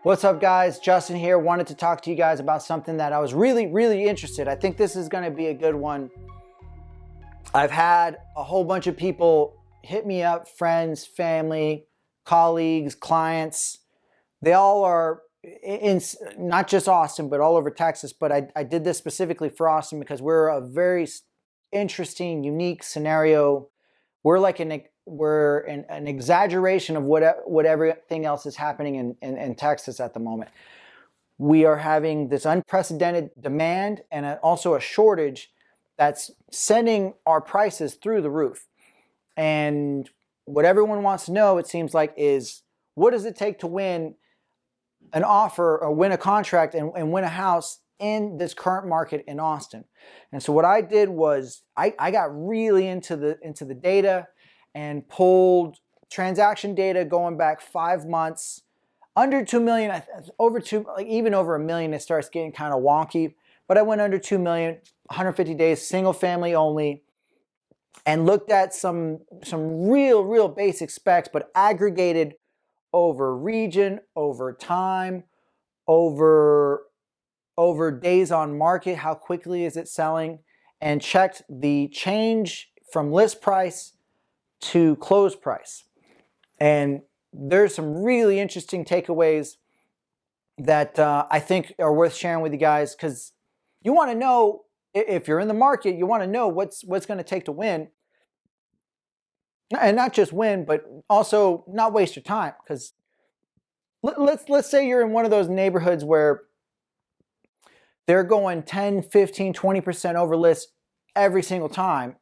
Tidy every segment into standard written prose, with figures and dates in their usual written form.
What's up, guys? Justin here. Wanted to talk to you guys about something that I was really interested. I think this is going to be a good one. I've had a whole bunch of people hit me up, friends, family, colleagues, clients. They all are in not just Austin, but all over Texas. But I did this specifically for Austin because we're a very interesting, unique scenario. We're like an exaggeration of what everything else is happening in Texas at the moment. We are having this unprecedented demand and also a shortage that's sending our prices through the roof. And what everyone wants to know, it seems like, is what does it take to win an offer or win a contract and win a house in this current market in Austin. And so what I did was I got really into the data and pulled transaction data going back 5 months, under 2 million, over 2, like even over $1 million, it starts getting kind of wonky. But I went under 2 million, 150 days, single family only, and looked at some real basic specs, but aggregated over region, over time, over days on market, how quickly is it selling, and checked the change from list price to close price. And there's some really interesting takeaways that I think are worth sharing with you guys, because you want to know, if you're in the market, you want to know what's going to take to win. And not just win, but also not waste your time. Because let's say you're in one of those neighborhoods where they're going 10, 15, 20% over list every single time,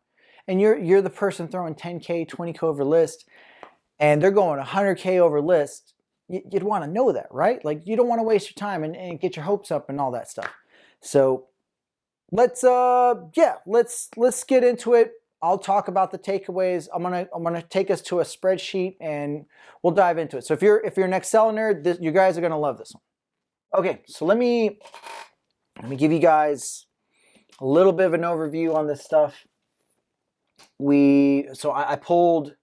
and you're the person throwing 10K, 20K over list, and they're going 100K over list. You'd want to know that, right? Like, you don't want to waste your time and get your hopes up and all that stuff. So let's get into it. I'll talk about the takeaways. I'm gonna take us to a spreadsheet and we'll dive into it. So if you're an Excel nerd, you guys are gonna love this one. Okay, so let me give you guys a little bit of an overview on this stuff. I pulled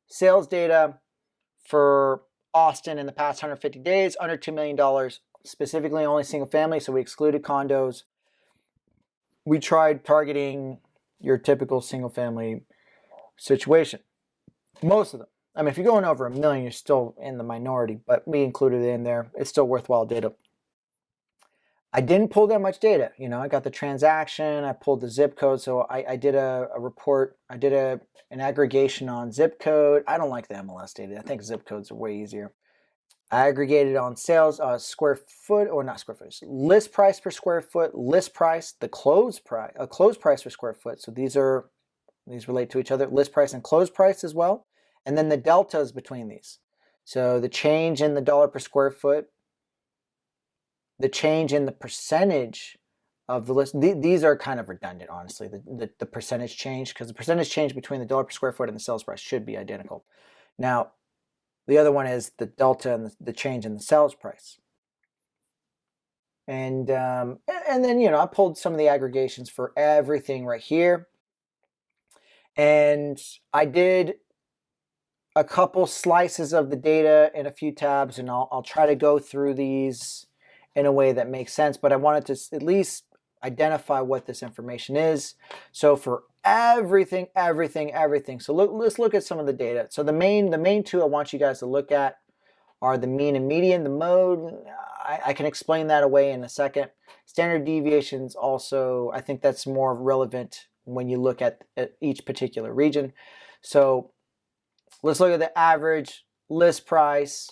sales data for Austin in the past 150 days, under $2 million, specifically only single family, so we excluded condos. We tried targeting your typical single family situation. Most of them. I mean, if you're going over $1 million, you're still in the minority, but we included it in there. It's still worthwhile data. I didn't pull that much data. I got the transaction, I pulled the zip code. So I did a report. I did an aggregation on zip code. I don't like the MLS data. I think zip codes are way easier. I aggregated on sales, square foot, or not square foot, list price per square foot, list price, the close price, a close price per square foot. So these relate to each other, list price and close price as well. And then the deltas between these. So the change in the dollar per square foot, the change in the percentage of the list. These are kind of redundant, honestly, the percentage change, because the percentage change between the dollar per square foot and the sales price should be identical. Now, the other one is the delta and the change in the sales price. And then, I pulled some of the aggregations for everything right here. And I did a couple slices of the data in a few tabs, and I'll try to go through these in a way that makes sense, but I wanted to at least identify what this information is. So for everything. So let's look at some of the data. So the main two I want you guys to look at are the mean and median. The mode, I can explain that away in a second. Standard deviations also, I think that's more relevant when you look at each particular region. So let's look at the average list price.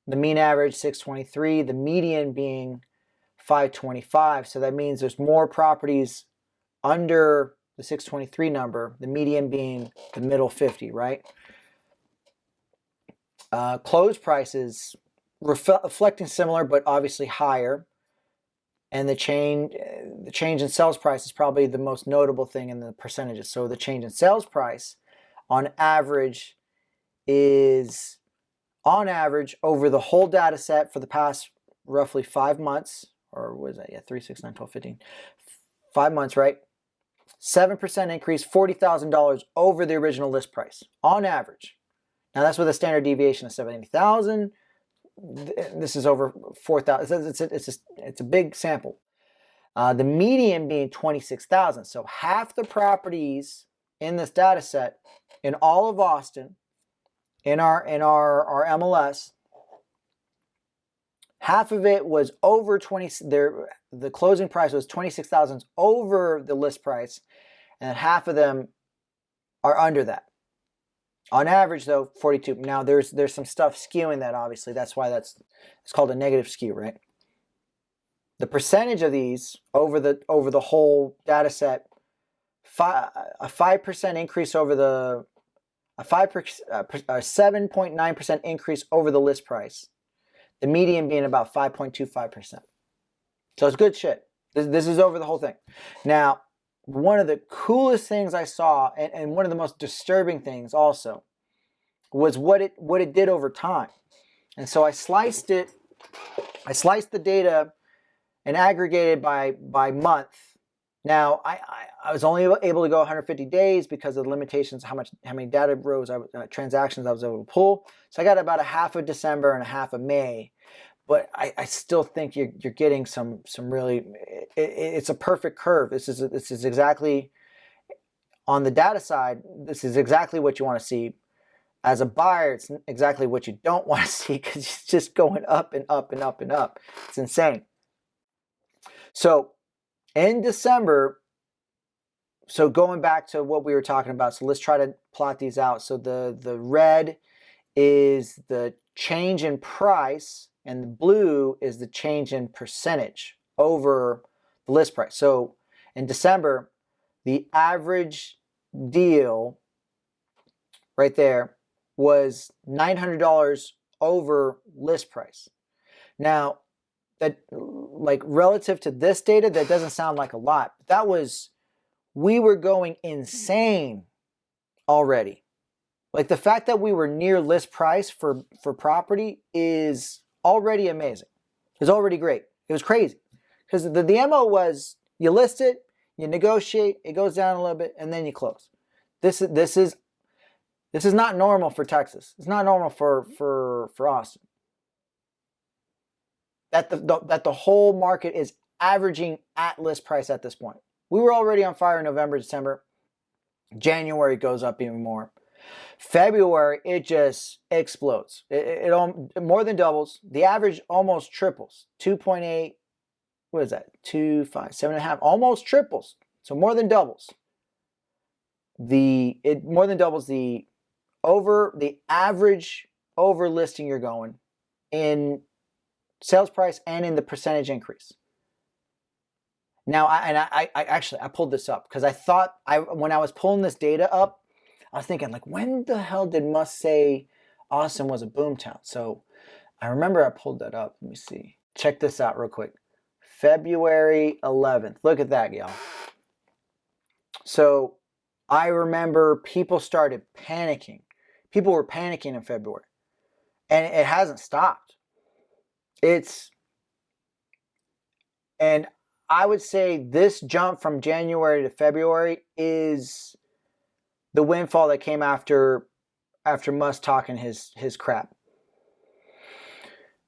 The mean average 623, the median being 525. So that means there's more properties under the 623 number, the median being the middle 50, right? Close prices reflecting similar, but obviously higher. And the change in sales price is probably the most notable thing in the percentages. So the change in sales price on average is, on average, over the whole data set for the past roughly 5 months, or what is that? Yeah, 3, 6, 9, 12, 15. 5 months, right? 7% increase, $40,000 over the original list price, on average. Now that's with a standard deviation of 70,000. this is over 4,000. It's a big sample. The median being 26,000. So half the properties in this data set in all of Austin, in our MLS, half of it was over 20. The closing price was 26,000 over the list price, and half of them are under that. On average, though, 42. Now there's some stuff skewing that, obviously. That's why it's called a negative skew, right? The percentage of these over the whole data set, a 5% increase over the a 7.9% increase over the list price. The median being about 5.25%. So it's good shit. This is over the whole thing. Now, one of the coolest things I saw, and one of the most disturbing things also, was what it did over time. And so I sliced the data and aggregated by month. Now, I was only able to go 150 days because of the limitations, how many data rows, transactions I was able to pull. So I got about a half of December and a half of May. But I still think you're getting some really, it's a perfect curve. This is exactly, on the data side, this is exactly what you want to see. As a buyer, it's exactly what you don't want to see, because it's just going up and up and up and up. It's insane. So in December, so going back to what we were talking about, so let's try to plot these out. So the red is the change in price, and the blue is the change in percentage over the list price. So in December, the average deal right there was $900 over list price. Now, that, like, relative to this data, that doesn't sound like a lot. That was, we were going insane already. Like, the fact that we were near list price for property is already amazing. It's already great. It was crazy. Because the MO was, you list it, you negotiate, it goes down a little bit, and then you close. This is not normal for Texas. It's not normal for Austin. That the whole market is averaging at list price at this point. We were already on fire in November, December. January goes up even more. February, it just explodes. It more than doubles. The average almost triples. 2.8, what is that? 2.5, 7.5, almost triples. So more than doubles. It more than doubles the average over listing you're going in sales price and in the percentage increase. Now, I actually pulled this up because I thought, when I was pulling this data up, I was thinking, like, when the hell did Musk say Austin was a boomtown? So I remember I pulled that up. Let me see. Check this out real quick. February 11th. Look at that, y'all. So I remember people started panicking. People were panicking in February. And it hasn't stopped. And I would say this jump from January to February is the windfall that came after Musk talking his crap.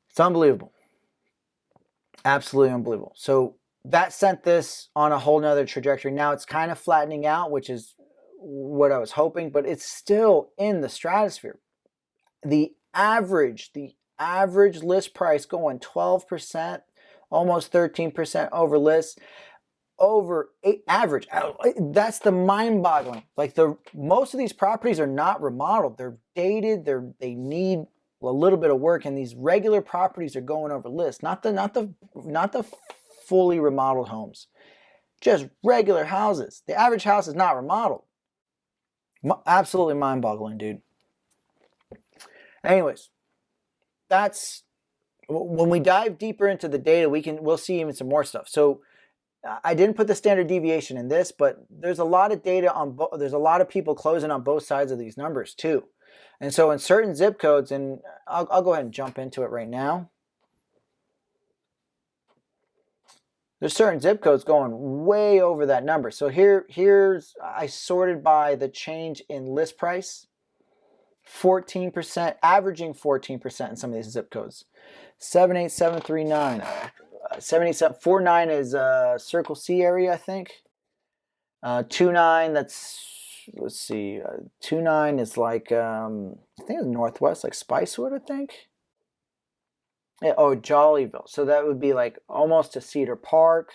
It's unbelievable. Absolutely unbelievable. So that sent this on a whole nother trajectory. Now it's kind of flattening out, which is what I was hoping, but it's still in the stratosphere. The average list price going 12%, almost 13% over list, over average. That's the mind-boggling. Like, most of these properties are not remodeled. They're dated. They need a little bit of work, and these regular properties are going over list. Not the fully remodeled homes. Just regular houses. The average house is not remodeled. Absolutely mind-boggling, dude. Anyways, that's when we dive deeper into the data, we'll see even some more stuff. So I didn't put the standard deviation in this, but there's a lot of data there's a lot of people closing on both sides of these numbers too. And so in certain zip codes, and I'll go ahead and jump into it right now. There's certain zip codes going way over that number. So here's I sorted by the change in list price 14%, averaging 14% in some of these zip codes. 78739. 78749 is Circle C area, I think. 29, that's, let's see, 29 is like, I think it's Northwest, like Spicewood, I think. Yeah, oh, Jollyville. So that would be like almost to Cedar Park.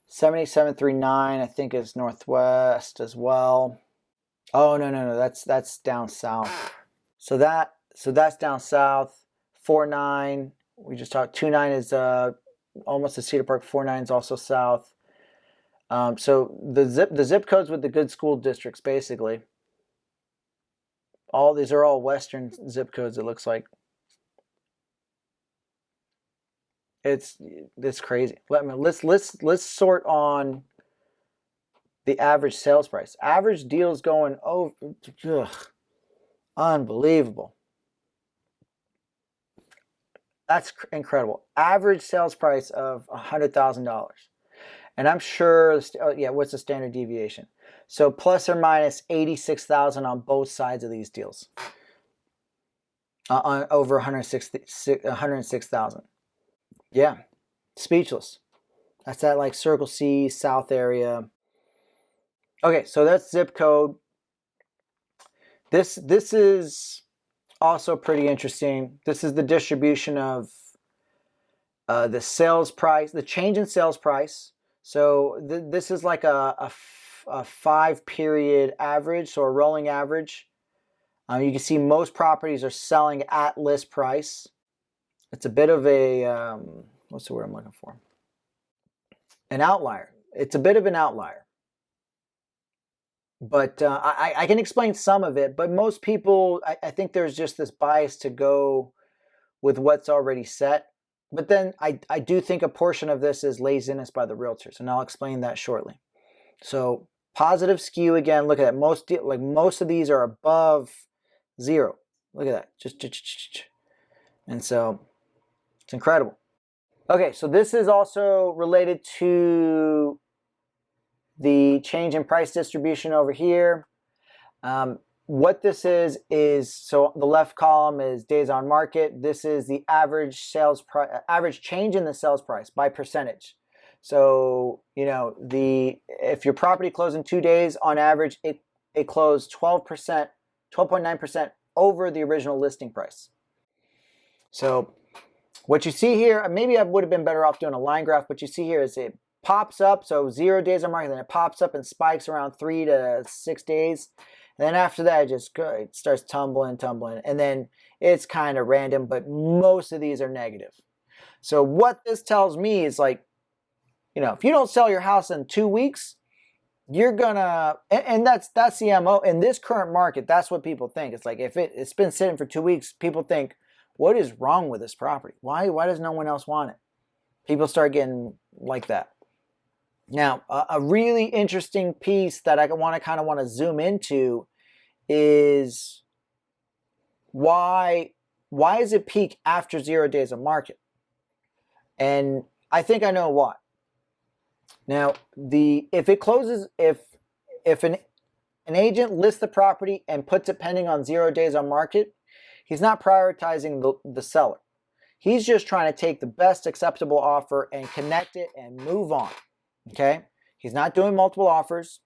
78739, I think, is Northwest as well. Oh, no, that's down south. So that's down south. 49, we just talked. 29 is almost to Cedar Park. 49 is also south. So the zip codes with the good school districts, basically. All these are all Western zip codes. It looks like. It's crazy. Let's sort on the average sales price. Average deals going over. Unbelievable. That's incredible. Average sales price of $100,000. And I'm sure, what's the standard deviation? So plus or minus 86,000 on both sides of these deals. On over 106,000. Yeah, speechless. That's that like Circle C South area. Okay, so that's zip code. This is also pretty interesting. This is the distribution of the sales price, the change in sales price. So this is like a 5-period average, so a rolling average. You can see most properties are selling at list price. It's a bit of a, what's the word I'm looking for? An outlier. It's a bit of an outlier. But I can explain some of it, but most people, I think there's just this bias to go with what's already set. But then I do think a portion of this is laziness by the realtors, and I'll explain that shortly. So positive skew again. Look at that. Most of these are above 0. Look at that. And so it's incredible. Okay, so this is also related to the change in price distribution over here. What this is so the left column is days on market. This is the average sales price, average change in the sales price by percentage. So, if your property closed in 2 days, on average, it closed 12%, 12.9% over the original listing price. So what you see here, maybe I would have been better off doing a line graph. What you see here is it pops up, so 0 days on market, then it pops up and spikes around 3 to 6 days. And then after that, it starts tumbling, and then it's kind of random, but most of these are negative. So what this tells me is like, if you don't sell your house in 2 weeks, you're gonna, and that's the MO in this current market. That's what people think. It's like if it's been sitting for 2 weeks, people think, what is wrong with this property? Why does no one else want it? People start getting like that. Now, a really interesting piece that I want to zoom into is why does it peak after 0 days of market? And I think I know why. Now, if it closes, if an agent lists the property and puts it pending on 0 days on market, he's not prioritizing the seller. He's just trying to take the best acceptable offer and connect it and move on. Okay? He's not doing multiple offers.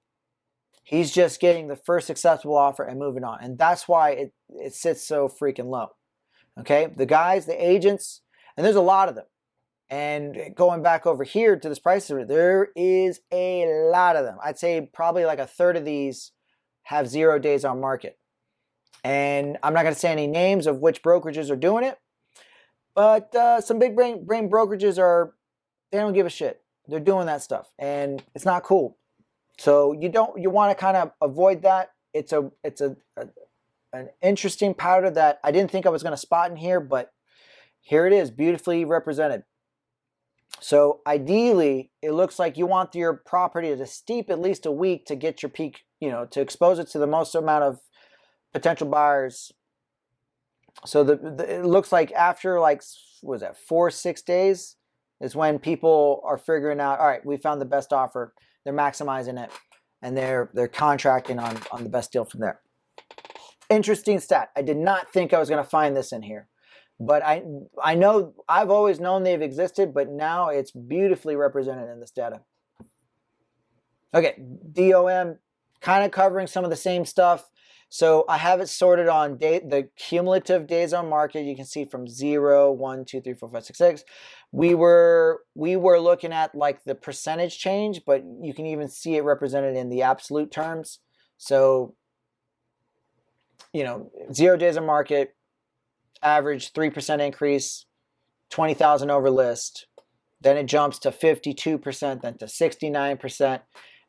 He's just getting the first acceptable offer and moving on. And that's why it sits so freaking low. Okay? The guys, the agents, and there's a lot of them. And going back over here to this price, there is a lot of them. I'd say probably like a third of these have 0 days on market. And I'm not going to say any names of which brokerages are doing it, but some big brain brokerages they don't give a shit. They're doing that stuff, and it's not cool. So you want to kind of avoid that. It's an interesting pattern that I didn't think I was going to spot in here, but here it is, beautifully represented. So ideally, it looks like you want your property to steep at least a week to get your peak, to expose it to the most amount of potential buyers. So it looks like after 4-6 days is when people are figuring out, all right, we found the best offer. They're maximizing it, and they're contracting on the best deal from there. Interesting stat. I did not think I was going to find this in here, but I know I've always known they've existed, but now it's beautifully represented in this data. Okay, DOM, kind of covering some of the same stuff. So I have it sorted on the cumulative days on market. You can see from 0, 1, 2, 3, 4, 5, 6, 6. We were looking at like the percentage change, but you can even see it represented in the absolute terms. So, 0 days on market, average 3% increase, 20,000 over list. Then it jumps to 52%, then to 69%.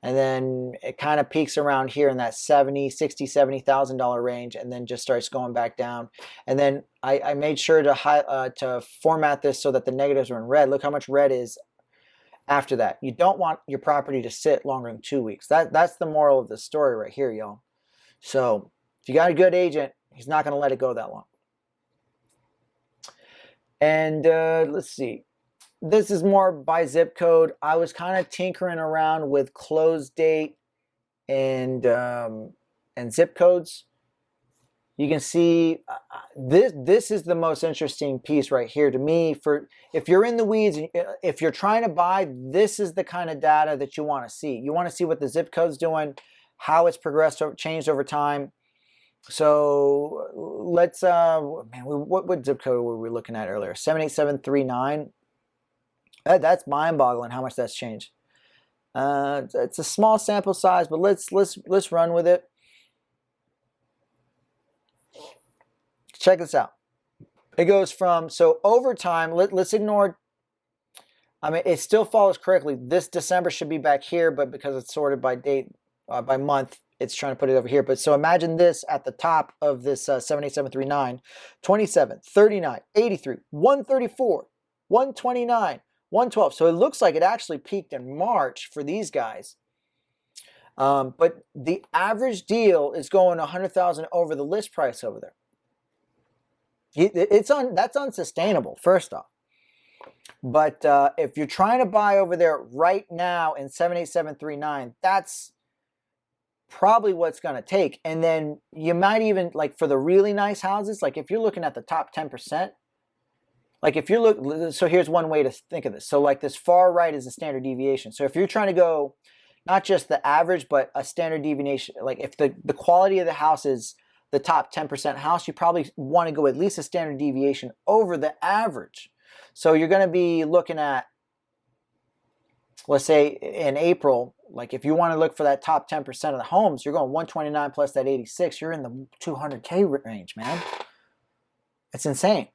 And then it kind of peaks around here in that $70,000 range, and then just starts going back down. And then I made sure to format this so that the negatives are in red. Look how much red is after that. You don't want your property to sit longer than 2 weeks. That's the moral of the story right here, y'all. So if you got a good agent, he's not going to let it go that long. And let's see. This is more by zip code. I was kind of tinkering around with close date and zip codes. You can see this is the most interesting piece right here to me. For if you're in the weeds, if you're trying to buy, this is the kind of data that you want to see. You want to see what the zip code's doing, how it's progressed, changed over time. So let's man, what zip code were we looking at earlier? 78739. That's mind-boggling how much that's changed. It's a small sample size, but let's run with it. Check this out. It goes from, so over time, let's ignore, I mean, it still follows correctly. This December should be back here, but because it's sorted by date, by month, it's trying to put it over here. But so imagine this at the top of this 78739, 27, 39, 83, 134, 129, 112. So it looks like it actually peaked in March for these guys. But the average deal is going 100,000 over the list price over there. That's unsustainable, first off. But if you're trying to buy over there right now in 78739, that's probably what's going to take. And then you might even, like for the really nice houses, like if you're looking at the top 10%, like if you're so here's one way to think of this. So like this far right is the standard deviation. So if you're trying to go not just the average, but a standard deviation, like if the quality of the house is the top 10% house, you probably want to go at least a standard deviation over the average. So you're going to be looking at, let's say in April, like if you want to look for that top 10% of the homes, you're going 129 plus that 86, you're in the 200K range, man. It's insane.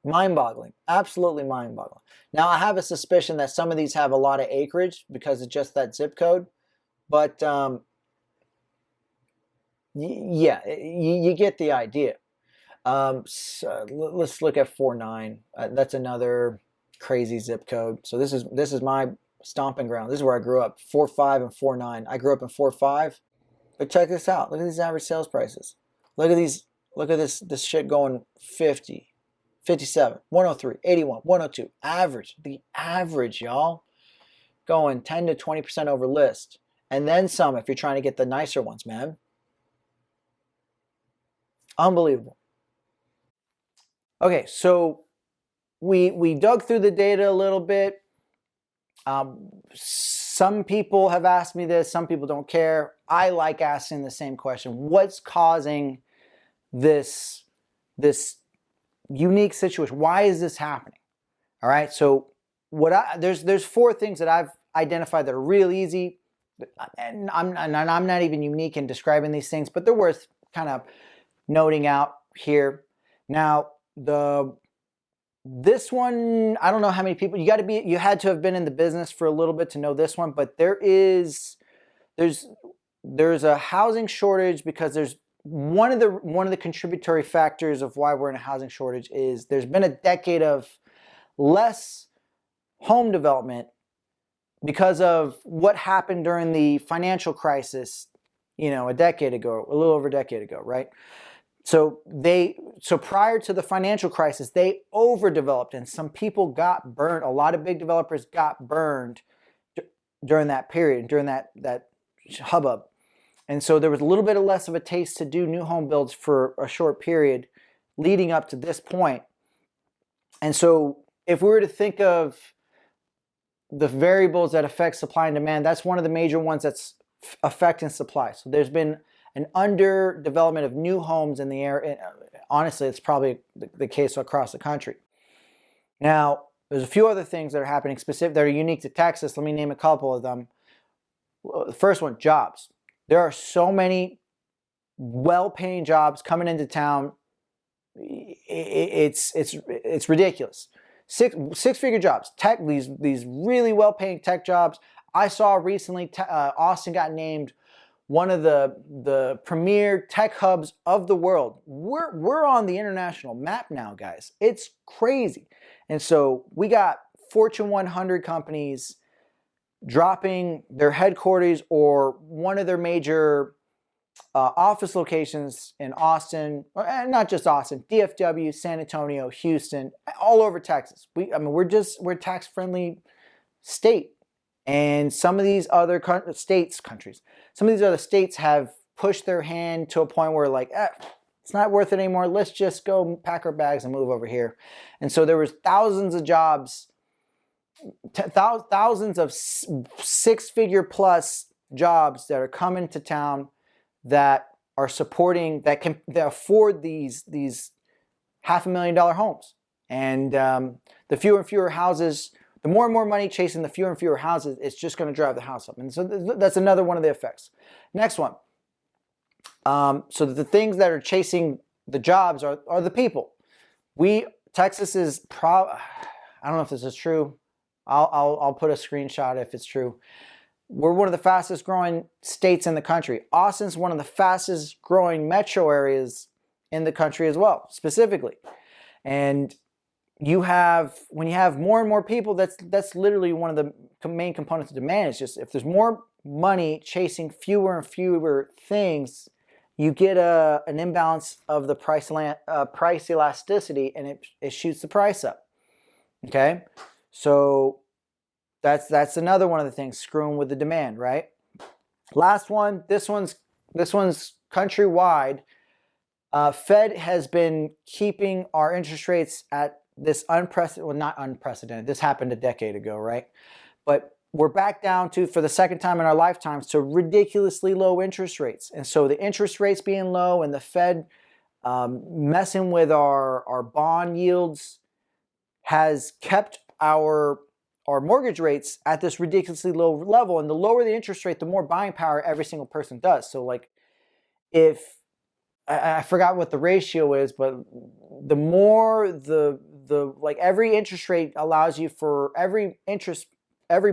Mind-boggling, absolutely mind-boggling. Now I have a suspicion that some of these have a lot of acreage because it's just that zip code, but yeah, you get the idea. So let's look at 49. That's another crazy zip code. So this is my stomping ground. This is where I grew up. 4.5 and 4.9. I grew up in 4.5. But check this out. Look at these average sales prices. Look at these. Look at this shit going 50, 57, 103, 81, 102. Average. The average, y'all. Going 10 to 20% over list. And then some if you're trying to get the nicer ones, man. Unbelievable. Okay, so we dug through the data a little bit. Some people have asked me this, some people don't care. I like asking the same question. What's causing this unique situation? Why is this happening? All right, so there's 4 things that I've identified that are real easy, and I'm not even unique in describing these things, but they're worth kind of noting out here. Now, this one, I don't know how many people, you had to have been in the business for a little bit to know this one, but there's a housing shortage because there's one of the contributory factors of why we're in a housing shortage is there's been a decade of less home development because of what happened during the financial crisis, a decade ago, a little over a decade ago, right? So prior to the financial crisis, they overdeveloped and some people got burned. A lot of big developers got burned during that period, during that hubbub. And so there was a little bit of less of a taste to do new home builds for a short period leading up to this point. And so if we were to think of the variables that affect supply and demand, that's one of the major ones that's affecting supply. So there's been an underdevelopment of new homes in the area. Honestly, it's probably the case across the country. Now, there's a few other things that are happening specific that are unique to Texas. Let me name a couple of them. The first one, jobs. There are so many well-paying jobs coming into town. It's ridiculous. Six-figure jobs. Tech, these really well-paying tech jobs. I saw recently Austin got named one of the premier tech hubs of the world. We're on the international map now, guys. It's crazy. And so we got Fortune 100 companies dropping their headquarters or one of their major office locations in Austin, and not just Austin, DFW, San Antonio, Houston, all over Texas. We're a tax-friendly state. And some of these other countries, some of these other states have pushed their hand to a point where like, it's not worth it anymore. Let's just go pack our bags and move over here. And so there was thousands of jobs, thousands of six-figure plus jobs that are coming to town that are supporting, that afford these $500,000 homes. And the fewer and fewer houses, the more and more money chasing the fewer and fewer houses, it's just going to drive the house up. And so that's another one of the effects. Next one. So the things that are chasing the jobs are the people. Texas is I don't know if this is true. I'll put a screenshot if it's true. We're one of the fastest growing states in the country. Austin's one of the fastest growing metro areas in the country as well, specifically. And when you have more and more people, that's literally one of the main components of demand. It's just if there's more money chasing fewer and fewer things, you get an imbalance of the price elasticity, and it shoots the price up. Okay, so that's another one of the things screwing with the demand, right? Last one, this one's countrywide. Fed has been keeping our interest rates at this not unprecedented. This happened a decade ago, right? But we're back down to, for the second time in our lifetimes, to ridiculously low interest rates. And so the interest rates being low and the Fed messing with our bond yields has kept our mortgage rates at this ridiculously low level. And the lower the interest rate, the more buying power every single person does. So like if I forgot what the ratio is, but the more like every interest rate allows you for every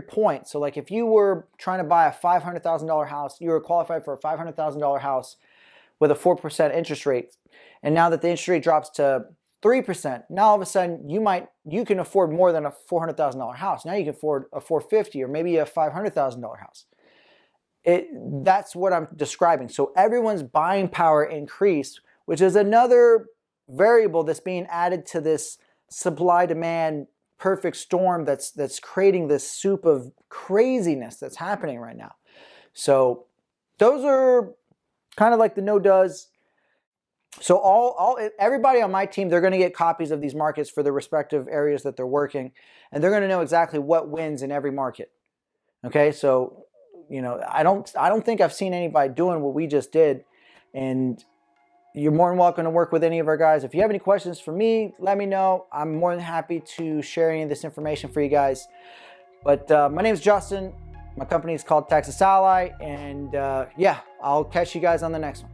point. So like if you were trying to buy a $500,000 house, you were qualified for a $500,000 house with a 4% interest rate. And now that the interest rate drops to 3%, now all of a sudden you can afford more than a $400,000 house. Now you can afford a $450,000 or maybe a $500,000 house. That's what I'm describing. So everyone's buying power increased, which is another variable that's being added to this supply-demand perfect storm that's creating this soup of craziness that's happening right now. So those are kind of like the no-does. So everybody on my team, they're going to get copies of these markets for the respective areas that they're working, and they're going to know exactly what wins in every market. Okay, so I don't think I've seen anybody doing what we just did, and you're more than welcome to work with any of our guys. If you have any questions for me, let me know. I'm more than happy to share any of this information for you guys. But my name is Justin. My company is called Texas Ally, and yeah, I'll catch you guys on the next one.